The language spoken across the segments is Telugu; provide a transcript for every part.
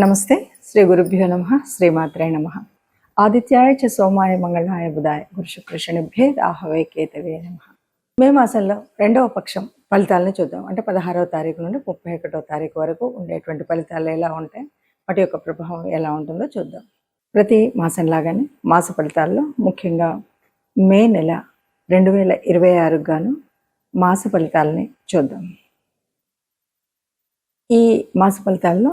నమస్తే. శ్రీ గురుభ్యో నమః. శ్రీమాత్రే నమః. ఆదిత్యాయ చ సోమాయ మంగళాయ బుధాయ గురు శుక్ర శనిభ్యే రాహవే కేతవే నమః. మే మాసంలో రెండవ పక్షం ఫలితాలను చూద్దాం. అంటే 16వ తారీఖు నుండి 31వ తారీఖు వరకు ఉండేటువంటి ఫలితాలు ఎలా ఉంటాయి, వాటి యొక్క ప్రభావం ఎలా ఉంటుందో చూద్దాం. ప్రతి మాసం లాగానే మాస ఫలితాల్లో ముఖ్యంగా మే నెల 2026 గాను మాస ఫలితాలని చూద్దాం. ఈ మాస ఫలితాల్లో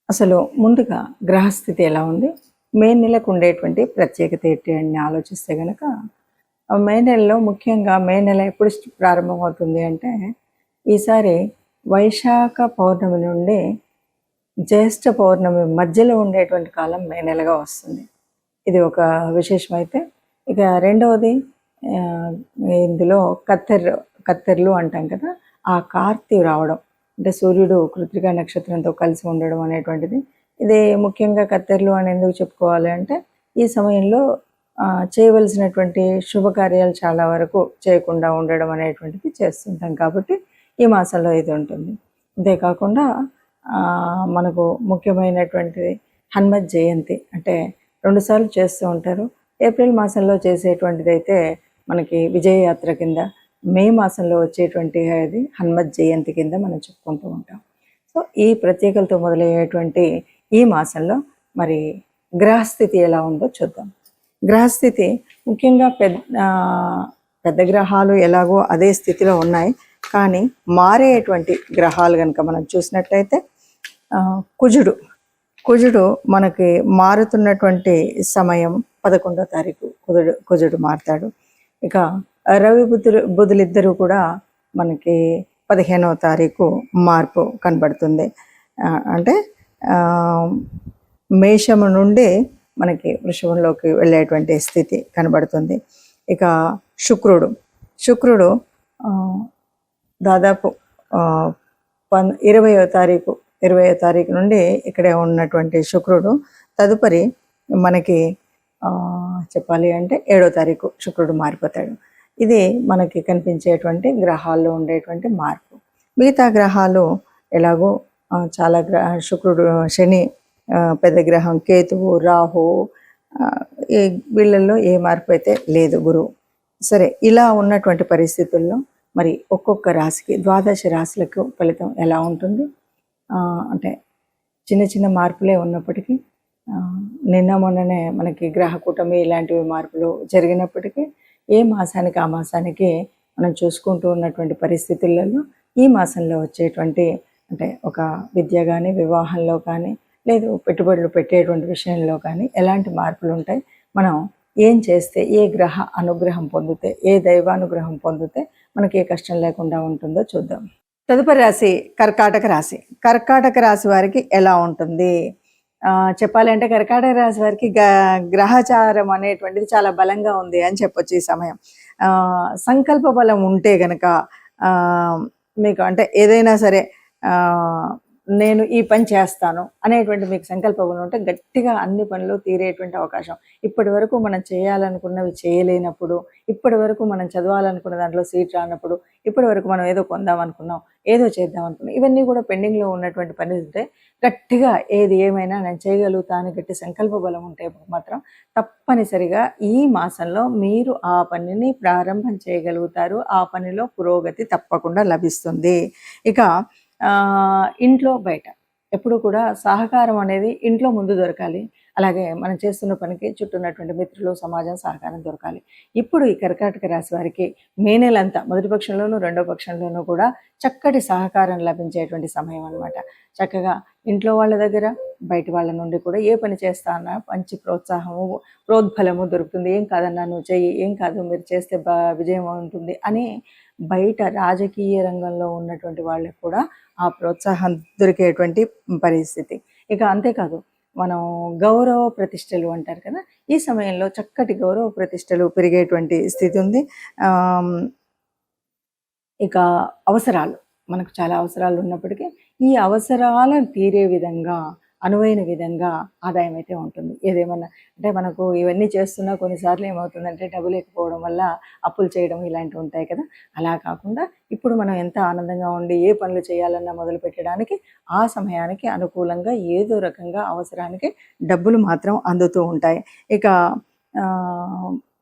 అసలు ముందుగా గ్రహస్థితి ఎలా ఉంది, మే నెలకు ఉండేటువంటి ప్రత్యేకత ఏంటి అని ఆలోచిస్తే కనుక మే నెలలో ముఖ్యంగా మే నెల ఎప్పుడు ప్రారంభమవుతుంది అంటే ఈసారి వైశాఖ పౌర్ణమి నుండి జ్యేష్ఠ పౌర్ణమి మధ్యలో ఉండేటువంటి కాలం మే నెలగా వస్తుంది. ఇది ఒక విశేషమైతే ఇక రెండవది ఇందులో కత్తెర్లు అంటాం కదా, ఆ కార్తీ రావడం అంటే సూర్యుడు కృత్తికా నక్షత్రంతో కలిసి ఉండడం అనేటువంటిది. ఇది ముఖ్యంగా కత్తెర్లు అని ఎందుకు చెప్పుకోవాలి అంటే ఈ సమయంలో చేయవలసినటువంటి శుభకార్యాలు చాలా వరకు చేయకుండా ఉండడం అనేటువంటిది చేస్తుంటాం కాబట్టి ఈ మాసంలో ఇది ఉంటుంది. అంతేకాకుండా మనకు ముఖ్యమైనటువంటిది హనుమత్ జయంతి, అంటే 2 సార్లు చేస్తూ ఉంటారు. ఏప్రిల్ మాసంలో చేసేటువంటిది అయితే మనకి విజయయాత్ర కింద, మే మాసంలో వచ్చేటువంటి అది హనుమత్ జయంతి కింద మనం చెప్పుకుంటూ ఉంటాం. సో ఈ ప్రత్యేకతతో మొదలయ్యేటువంటి ఈ మాసంలో మరి గ్రహస్థితి ఎలా ఉందో చూద్దాం. గ్రహస్థితి ముఖ్యంగా పెద్ద గ్రహాలు ఎలాగో అదే స్థితిలో ఉన్నాయి, కానీ మారేటువంటి గ్రహాలు కనుక మనం చూసినట్లయితే కుజుడు మనకి మారుతున్నటువంటి సమయం 11వ తారీఖు కుజుడు మారుతాడు. ఇక రవి బుధులిద్దరూ కూడా మనకి 15వ తారీఖు మార్పు కనబడుతుంది. అంటే మేషము నుండి మనకి వృషభంలోకి వెళ్ళేటువంటి స్థితి కనబడుతుంది. ఇక శుక్రుడు దాదాపు 20వ తారీఖు నుండి ఇక్కడే ఉన్నటువంటి శుక్రుడు తదుపరి మనకి చెప్పాలి అంటే 7వ తారీఖు శుక్రుడు మారిపోతాడు. ఇది మనకి కనిపించేటువంటి గ్రహాల్లో ఉండేటువంటి మార్పు. మిగతా గ్రహాలు ఎలాగో చాలా శుక్రుడు, శని, పెద్ద గ్రహం కేతువు, రాహు, ఈ వీళ్ళల్లో ఏ మార్పు అయితే లేదు, గురువు. సరే, ఇలా ఉన్నటువంటి పరిస్థితుల్లో మరి ఒక్కొక్క రాశికి 12 రాశులకు ఫలితం ఎలా ఉంటుంది అంటే చిన్న చిన్న మార్పులే ఉన్నప్పటికీ మొన్ననే మనకి గ్రహ కూటమి ఇలాంటివి మార్పులు జరిగినప్పటికీ ఏ మాసానికి ఆ మాసానికి మనం చూసుకుంటూ ఉన్నటువంటి పరిస్థితులలో ఈ మాసంలో వచ్చేటువంటి అంటే ఒక విద్య కానీ, వివాహంలో కానీ, లేదు పెట్టుబడులు పెట్టేటువంటి విషయంలో కానీ ఎలాంటి మార్పులు ఉంటాయి, మనం ఏం చేస్తే, ఏ గ్రహ అనుగ్రహం పొందితే, ఏ దైవానుగ్రహం పొందితే మనకి ఏ కష్టం లేకుండా ఉంటుందో చూద్దాం. తదుపరి రాశి కర్కాటక రాశి వారికి ఎలా ఉంటుంది చెప్పాలి అంటే కర్కాటక రాశి వారికి గ్రహచారం అనేటువంటిది చాలా బలంగా ఉంది అని చెప్పొచ్చు. ఈ సమయం సంకల్ప బలం ఉంటే గనక మీకు అంటే ఏదైనా సరే నేను ఈ పని చేస్తాను అనేటువంటి మీకు సంకల్పం ఉంటే గట్టిగా అన్ని పనులు తీరేటువంటి అవకాశం. ఇప్పటి వరకు మనం చేయాలనుకున్నవి చేయలేనప్పుడు, ఇప్పటి వరకు మనం చదవాలనుకున్న దాంట్లో సీట్ రానప్పుడు, ఇప్పటి వరకు మనం ఏదో కొందాం అనుకున్నాం, ఏదో చేద్దాం అనుకున్నాం, ఇవన్నీ కూడా పెండింగ్లో ఉన్నటువంటి పని ఉంటే గట్టిగా ఏది ఏమైనా నేను చేయగలుగుతాను గట్టి సంకల్ప బలం ఉంటే మాత్రం తప్పనిసరిగా ఈ మాసంలో మీరు ఆ పనిని ప్రారంభం చేయగలుగుతారు. ఆ పనిలో పురోగతి తప్పకుండా లభిస్తుంది. ఇక ఇంట్లో బయట ఎప్పుడు కూడా సహకారం అనేది ఇంట్లో ముందు దొరకాలి. అలాగే మనం చేస్తున్న పనికి చుట్టూ ఉన్నటువంటి మిత్రులు, సమాజం సహకారం దొరకాలి. ఇప్పుడు ఈ కర్కాటక రాశి వారికి మే నెలంతా మొదటి పక్షంలోనూ రెండో పక్షంలోనూ కూడా చక్కటి సహకారం లభించేటువంటి సమయం అన్నమాట. చక్కగా ఇంట్లో వాళ్ళ దగ్గర, బయట వాళ్ళ నుండి కూడా ఏ పని చేస్తానా మంచి ప్రోద్బలము దొరుకుతుంది. ఏం కాదన్నా నువ్వు చెయ్యి, ఏం కాదు మీరు చేస్తే విజయం ఉంటుంది అని బయట రాజకీయ రంగంలో ఉన్నటువంటి వాళ్ళకి కూడా ఆ ప్రోత్సాహం దొరికేటువంటి పరిస్థితి. ఇక అంతేకాదు, మనం గౌరవ ప్రతిష్టలు అంటారు కదా, ఈ సమయంలో చక్కటి గౌరవ ప్రతిష్టలు పెరిగేటువంటి స్థితి ఉంది. ఇక అవసరాలు, మనకు చాలా అవసరాలు ఉన్నప్పటికీ ఈ అవసరాలను తీరే విధంగా అనువైన విధంగా ఆదాయం అయితే ఉంటుంది. ఏదేమన్నా అంటే మనకు ఇవన్నీ చేస్తున్నా కొన్నిసార్లు ఏమవుతుందంటే డబ్బు లేకపోవడం వల్ల అప్పులు చేయడం ఇలాంటివి ఉంటాయి కదా. అలా కాకుండా ఇప్పుడు మనం ఎంత ఆనందంగా ఉండి ఏ పనులు చేయాలన్నా మొదలు పెట్టడానికి ఆ సమయానికి అనుకూలంగా ఏదో రకంగా అవసరానికి డబ్బులు మాత్రం అందుతూ ఉంటాయి. ఇక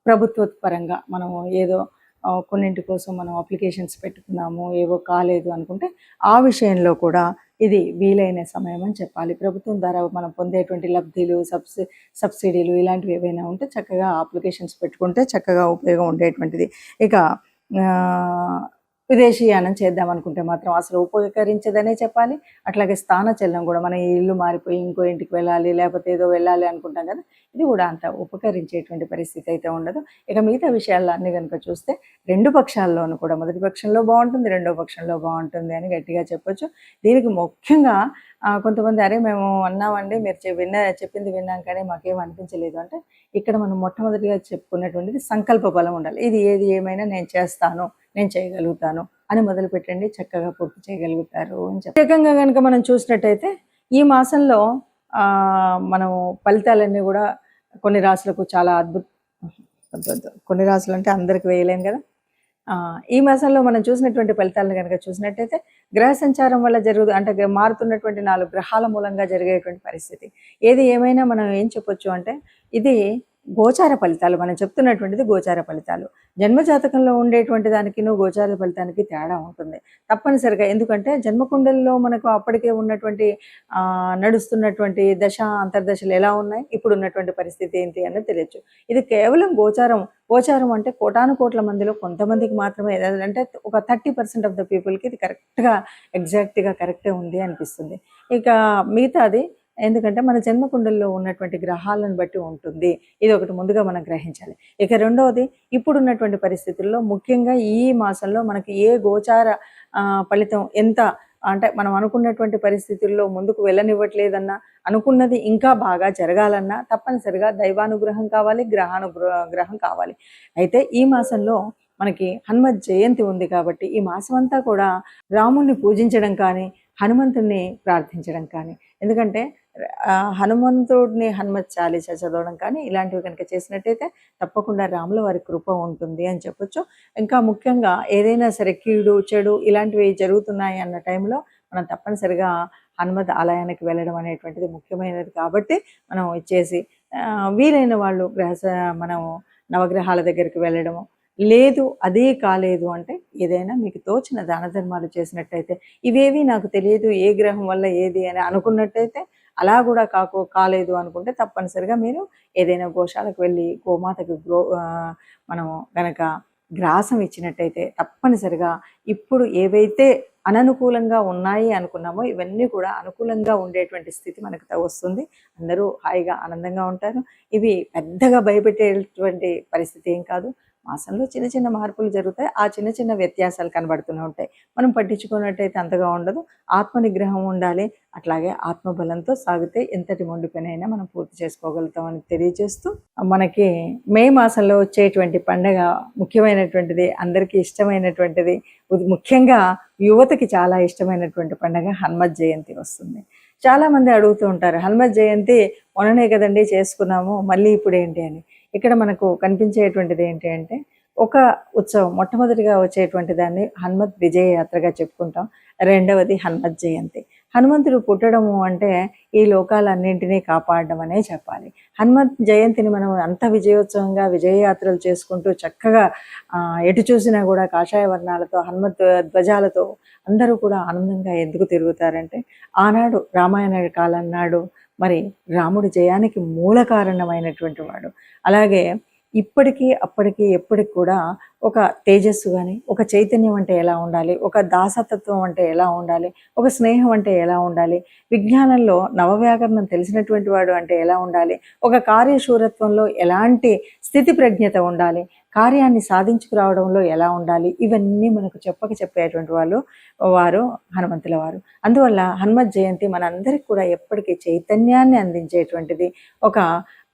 ప్రభుత్వ పరంగా మనము ఏదో కొన్నింటి కోసం మనం అప్లికేషన్స్ పెట్టుకున్నాము, ఏవో కాలేదు అనుకుంటే ఆ విషయంలో కూడా ఇది వీలైన సమయం అని చెప్పాలి. ప్రభుత్వం ద్వారా మనం పొందేటువంటి లబ్ధిలు, సబ్సిడీలు ఇలాంటివి ఏవైనా ఉంటే చక్కగా అప్లికేషన్స్ పెట్టుకుంటే చక్కగా ఉపయోగం ఉండేటువంటిది. ఇక విదేశీయానం చేద్దాం అనుకుంటే మాత్రం అసలు ఉపకరించదనే చెప్పాలి. అట్లాగే స్థానచలనం కూడా, మన ఇల్లు మారిపోయి ఇంకో ఇంటికి వెళ్ళాలి, లేకపోతే ఏదో వెళ్ళాలి అనుకుంటాం కదా, ఇది కూడా అంత ఉపకరించేటువంటి పరిస్థితి అయితే ఉండదు. ఇక మిగతా విషయాల్లో అన్ని కనుక చూస్తే రెండు పక్షాల్లోనూ కూడా మొదటి పక్షంలో బాగుంటుంది, రెండో పక్షంలో బాగుంటుంది అని గట్టిగా చెప్పొచ్చు. దీనికి ముఖ్యంగా కొంతమంది అరే మేము అన్నామండి, మీరు చెప్పింది విన్నాం కానీ మాకేం అనిపించలేదు అంటే, ఇక్కడ మనం మొట్టమొదటిగా చెప్పుకున్నటువంటిది సంకల్ప బలం ఉండాలి. ఇది ఏది ఏమైనా నేను చేస్తాను, నేను చేయగలుగుతాను అని మొదలు పెట్టండి, చక్కగా పూర్తి చేయగలుగుతారు అని చెప్పి. ప్రత్యేకంగా కనుక మనం చూసినట్టయితే ఈ మాసంలో మనం ఫలితాలన్నీ కూడా కొన్ని రాశులకు చాలా కొన్ని రాశులు అంటే అందరికి వేయలేం కదా. ఈ మాసంలో మనం చూసినటువంటి ఫలితాలను కనుక చూసినట్టయితే గ్రహ సంచారం వల్ల అంటే మారుతున్నటువంటి 4 గ్రహాల మూలంగా జరిగేటువంటి పరిస్థితి. ఏది ఏమైనా మనం ఏం చెప్పొచ్చు అంటే ఇది గోచార ఫలితాలు. మనం చెప్తున్నటువంటిది గోచార ఫలితాలు. జన్మజాతకంలో ఉండేటువంటి దానికి గోచార ఫలితానికి తేడా ఉంటుంది తప్పనిసరిగా. ఎందుకంటే జన్మకుండలిలో మనకు అప్పటికే ఉన్నటువంటి నడుస్తున్నటువంటి దశ అంతర్దశలు ఎలా ఉన్నాయి, ఇప్పుడు ఉన్నటువంటి పరిస్థితి ఏంటి అన్నది తెలియచ్చు. ఇది కేవలం గోచారం అంటే కోటాను కోట్ల మందిలో కొంతమందికి మాత్రమే, అంటే ఒక 30% ఆఫ్ ద పీపుల్కి ఇది కరెక్ట్గా ఎగ్జాక్ట్గా కరెక్టే ఉంది అనిపిస్తుంది. ఇక మిగతాది ఎందుకంటే మన జన్మకుండల్లో ఉన్నటువంటి గ్రహాలను బట్టి ఉంటుంది. ఇది ఒకటి ముందుగా మనం గ్రహించాలి. ఇక రెండవది, ఇప్పుడున్నటువంటి పరిస్థితుల్లో ముఖ్యంగా ఈ మాసంలో మనకి ఏ గోచార ఫలితం ఎంత అంటే మనం అనుకున్నటువంటి పరిస్థితుల్లో ముందుకు వెళ్ళనివ్వట్లేదన్నా, అనుకున్నది ఇంకా బాగా జరగాలన్నా తప్పనిసరిగా దైవానుగ్రహం కావాలి, గ్రహం కావాలి. అయితే ఈ మాసంలో మనకి హనుమత్ జయంతి ఉంది కాబట్టి ఈ మాసం అంతా కూడా రాముణ్ణి పూజించడం కానీ, హనుమంతుణ్ణి ప్రార్థించడం కానీ, ఎందుకంటే హనుమంతుడిని హనుమత్ చాలీస చదవడం కానీ ఇలాంటివి కనుక చేసినట్టయితే తప్పకుండా రాముల వారి కృప ఉంటుంది అని చెప్పొచ్చు. ఇంకా ముఖ్యంగా ఏదైనా సరే కీడు చెడు ఇలాంటివి జరుగుతున్నాయి అన్న టైంలో మనం తప్పనిసరిగా హనుమత్ ఆలయానికి వెళ్ళడం అనేటువంటిది ముఖ్యమైనది. కాబట్టి మనం ఇచ్చేసి వీలైన వాళ్ళు మనం నవగ్రహాల దగ్గరికి వెళ్ళడము, లేదు అదే కాలేదు అంటే ఏదైనా మీకు తోచిన దాన ధర్మాలు చేసినట్టయితే, ఇవేవి నాకు తెలియదు ఏ గ్రహం వల్ల ఏది అని అనుకున్నట్టయితే, అలా కూడా కాలేదు అనుకుంటే తప్పనిసరిగా మీరు ఏదైనా గోశాలకు వెళ్ళి గోమాతకు మనం గనక గ్రాసం ఇచ్చినట్టయితే తప్పనిసరిగా ఇప్పుడు ఏవైతే అననుకూలంగా ఉన్నాయి అనుకున్నామో ఇవన్నీ కూడా అనుకూలంగా ఉండేటువంటి స్థితి మనకు వస్తుంది. అందరూ హాయిగా ఆనందంగా ఉంటారు. ఇవి పెద్దగా భయపెట్టేటువంటి పరిస్థితి ఏం కాదు. మాసంలో చిన్న చిన్న మార్పులు జరుగుతాయి. ఆ చిన్న చిన్న వ్యత్యాసాలు కనబడుతూనే ఉంటాయి. మనం పట్టించుకున్నట్టయితే అంతగా ఉండదు. ఆత్మ నిగ్రహం ఉండాలి. అట్లాగే ఆత్మబలంతో సాగితే ఎంతటి మొండి పనైనా మనం పూర్తి చేసుకోగలుగుతామని తెలియజేస్తూ, మనకి మే మాసంలో వచ్చేటువంటి పండగ ముఖ్యమైనటువంటిది, అందరికీ ఇష్టమైనటువంటిది, ముఖ్యంగా యువతకి చాలా ఇష్టమైనటువంటి పండగ హనుమత్ జయంతి వస్తుంది. చాలామంది అడుగుతూ ఉంటారు, హనుమత్ జయంతి మొన్ననే కదండి చేసుకున్నాము, మళ్ళీ ఇప్పుడు ఏంటి అని. ఇక్కడ మనకు కనిపించేటువంటిది ఏంటి అంటే, ఒక ఉత్సవం మొట్టమొదటిగా వచ్చేటువంటి దాన్ని హనుమత్ విజయ యాత్రగా చెప్పుకుంటాం. రెండవది హనుమత్ జయంతి. హనుమంతుడు పుట్టడము అంటే ఈ లోకాలన్నింటినీ కాపాడడం అనే చెప్పాలి. హనుమత్ జయంతిని మనం అంత విజయోత్సవంగా విజయయాత్రలు చేసుకుంటూ చక్కగా ఎటు చూసినా కూడా కాషాయ వర్ణాలతో హనుమత్ ధ్వజాలతో అందరూ కూడా ఆనందంగా ఎందుకు తిరుగుతారంటే, ఆనాడు రామాయణ కాలం నాడు మరి రాముడి జయానికి మూల కారణమైనటువంటి వాడు. అలాగే ఇప్పటికీ అప్పటికి ఎప్పటికి కూడా ఒక తేజస్సు కానీ, ఒక చైతన్యం అంటే ఎలా ఉండాలి, ఒక దాసతత్వం అంటే ఎలా ఉండాలి, ఒక స్నేహం అంటే ఎలా ఉండాలి, విజ్ఞానంలో నవవ్యాకరణం తెలిసినటువంటి వాడు అంటే ఎలా ఉండాలి, ఒక కార్యశూరత్వంలో ఎలాంటి స్థితి ప్రజ్ఞత ఉండాలి, కార్యాన్ని సాధించుకురావడంలో ఎలా ఉండాలి, ఇవన్నీ మనకు చెప్పేటువంటి వారు హనుమంతుల వారు. అందువల్ల హనుమత్ జయంతి మనందరికీ కూడా ఎప్పటికీ చైతన్యాన్ని అందించేటువంటిది, ఒక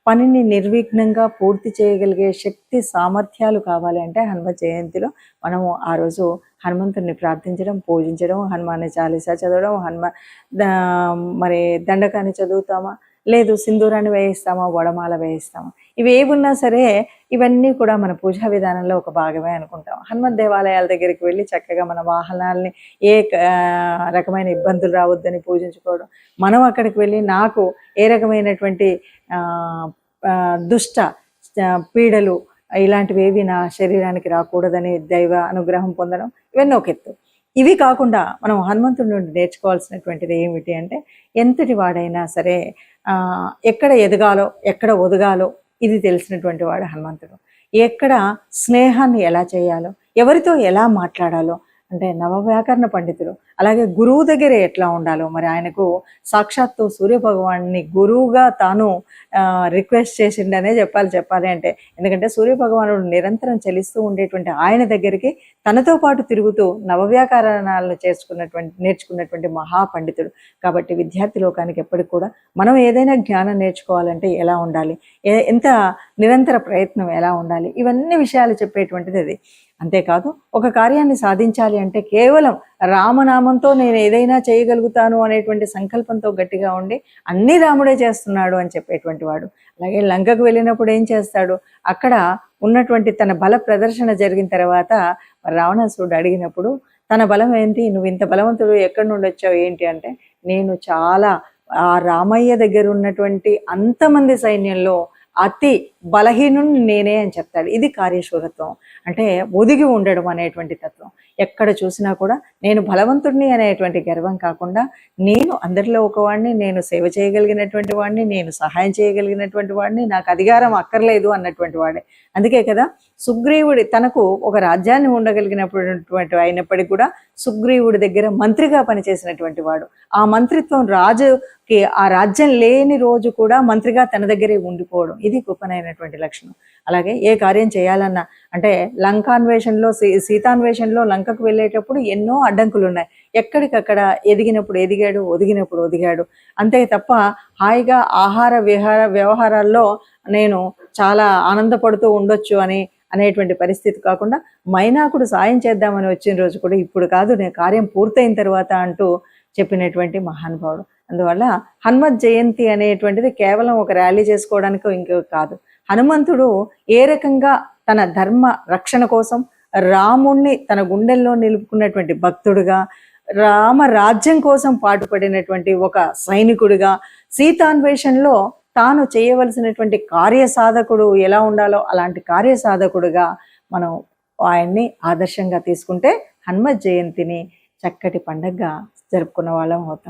పనిని నిర్విఘ్నంగా పూర్తి చేయగలిగే శక్తి సామర్థ్యాలు కావాలి అంటే హనుమత్ జయంతిలో మనము ఆ రోజు హనుమంతుడిని ప్రార్థించడం, పూజించడం, హనుమాన్ చాలీసా చదవడం, మరి దండకాన్ని చదువుతామా, లేదు సింధూరాన్ని వేయిస్తామా, వడమాల వేయిస్తామా, ఇవి ఏమున్నా సరే ఇవన్నీ కూడా మన పూజా విధానంలో ఒక భాగమే అనుకుంటాం. హనుమత్ దేవాలయాల దగ్గరికి వెళ్ళి చక్కగా మన వాహనాల్ని ఏ రకమైన ఇబ్బందులు రావద్దని పూజించుకోవడం, మనం అక్కడికి వెళ్ళి నాకు ఏ రకమైనటువంటి దుష్ట పీడలు ఇలాంటివి ఏవి నా శరీరానికి రాకూడదని దైవ అనుగ్రహం పొందడం, ఇవన్నీ ఒక ఎత్తు. ఇవి కాకుండా మనం హనుమంతుడి నుండి నేర్చుకోవాల్సినటువంటిది ఏమిటి అంటే, ఎంతటి వాడైనా సరే ఎక్కడ ఎదగాలో ఎక్కడ ఒదగాలో ఇది తెలిసినటువంటి వాడు హనుమంతుడు. ఎక్కడ స్నేహాన్ని ఎలా చేయాలో, ఎవరితో ఎలా మాట్లాడాలో, అంటే నవవ్యాకరణ పండితుడు. అలాగే గురువు దగ్గర ఎట్లా ఉండాలో, మరి ఆయనకు సాక్షాత్తు సూర్యభగవాన్ని గురువుగా తాను రిక్వెస్ట్ చేసిండనే చెప్పాలి అంటే, ఎందుకంటే సూర్యభగవానుడు నిరంతరం చలిస్తూ ఉండేటువంటి ఆయన దగ్గరికి తనతో పాటు తిరుగుతూ నవవ్యాకరణాలను నేర్చుకున్నటువంటి మహాపండితుడు. కాబట్టి విద్యార్థి లోకానికి ఎప్పటికి కూడా మనం ఏదైనా జ్ఞానం నేర్చుకోవాలంటే ఎలా ఉండాలి, ఎంత నిరంతర ప్రయత్నం ఎలా ఉండాలి, ఇవన్నీ విషయాలు చెప్పేటువంటిది అది. అంతేకాదు ఒక కార్యాన్ని సాధించాలి అంటే కేవలం రామనామంతో నేను ఏదైనా చేయగలుగుతాను అనేటువంటి సంకల్పంతో గట్టిగా ఉండి అన్నీ రాముడే చేస్తున్నాడు అని చెప్పేటువంటి వాడు. అలాగే లంకకు వెళ్ళినప్పుడు ఏం చేస్తాడు, అక్కడ ఉన్నటువంటి తన బల ప్రదర్శన జరిగిన తర్వాత రావణాసురుడు అడిగినప్పుడు తన బలం ఏంటి, నువ్వు ఇంత బలవంతుడు ఎక్కడి నుండి వచ్చావు ఏంటి అంటే, నేను చాలా ఆ రామయ్య దగ్గర ఉన్నటువంటి అంతమంది సైన్యంలో అతి బలహీనుని నేనే అని చెప్తాడు. ఇది కార్యశూరత్వం, అంటే ఒదిగి ఉండడం అనేటువంటి తత్వం. ఎక్కడ చూసినా కూడా నేను బలవంతుడిని అనేటువంటి గర్వం కాకుండా, నేను అందరిలో ఒకవాడిని, నేను సేవ చేయగలిగినటువంటి వాడిని, నేను సహాయం చేయగలిగినటువంటి వాడిని, నాకు అధికారం అక్కర్లేదు అన్నటువంటి వాడే. అందుకే కదా సుగ్రీవుడి తనకు ఒక రాజ్యాన్ని ఉండగలిగినటువంటి అయినప్పటికీ కూడా సుగ్రీవుడి దగ్గర మంత్రిగా పనిచేసినటువంటి వాడు. ఆ మంత్రిత్వం రాజుకి ఆ రాజ్యం లేని రోజు కూడా మంత్రిగా తన దగ్గరే ఉండిపోవడం, ఇది గొప్పనైనటువంటి లక్షణం. అలాగే ఏ కార్యం చేయాలన్నా, అంటే లంకాన్వేషణలో సీతాన్వేషణలో లంకకు వెళ్ళేటప్పుడు ఎన్నో అడ్డంకులు ఉన్నాయి. ఎక్కడికక్కడ ఎదిగినప్పుడు ఎదిగాడు, ఒదిగినప్పుడు ఒదిగాడు. అంతే తప్ప హాయిగా ఆహార వ్యవహారాల్లో నేను చాలా ఆనందపడుతూ ఉండొచ్చు అనేటువంటి పరిస్థితి కాకుండా, మైనాకుడు సాయం చేద్దామని వచ్చిన రోజు కూడా ఇప్పుడు కాదు, నేను కార్యం పూర్తయిన తర్వాత అంటూ చెప్పినటువంటి మహానుభావుడు. అందువల్ల హనుమత్ జయంతి అనేటువంటిది కేవలం ఒక ర్యాలీ చేసుకోవడానికి ఇంకో కాదు. హనుమంతుడు ఏ రకంగా తన ధర్మ రక్షణ కోసం రాముణ్ణి తన గుండెల్లో నిలుపుకున్నటువంటి భక్తుడుగా, రామ రాజ్యం కోసం పాటుపడినటువంటి ఒక సైనికుడిగా, సీతాన్వేషణలో తాను చేయవలసినటువంటి కార్యసాధకుడు ఎలా ఉండాలో అలాంటి కార్యసాధకుడుగా మనం ఆయన్ని ఆదర్శంగా తీసుకుంటే హనుమత్ జయంతిని చక్కటి పండగగా జరుపుకున్న వాళ్ళం అవుతాం.